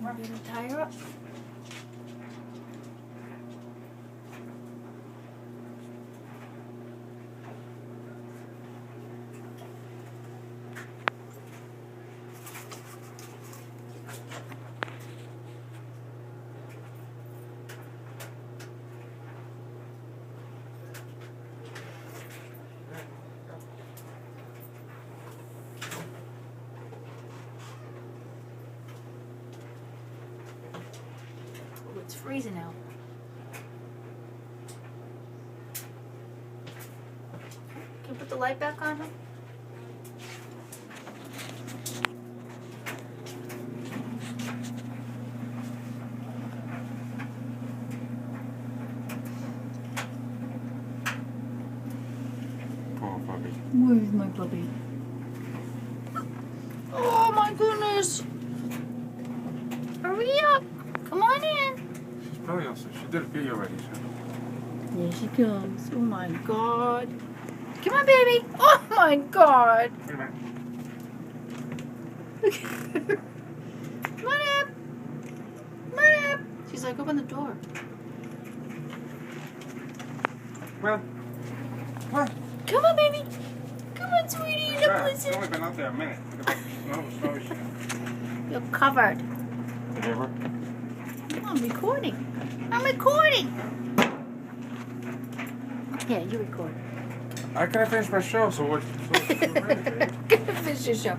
I'm gonna tie her up. Oh, it's freezing out. Can you put the light back on, huh? Poor puppy. Where's my puppy? Oh my goodness! Hurry up! Come on in! She's probably also, she did a video already, so. Here she comes. Oh my god. Come on, baby! Oh my god! Wait a minute. Look at her. Come on up! Come on up! She's like, open the door. Well, what? Come on, baby! Come on, sweetie! You Yeah, don't it's listen. only been out there a minute. Look at the snow shit. You're covered. Whatever. I'm recording. I'm recording. Yeah, you record. I gotta finish my show, so what? So, Gonna finish your show.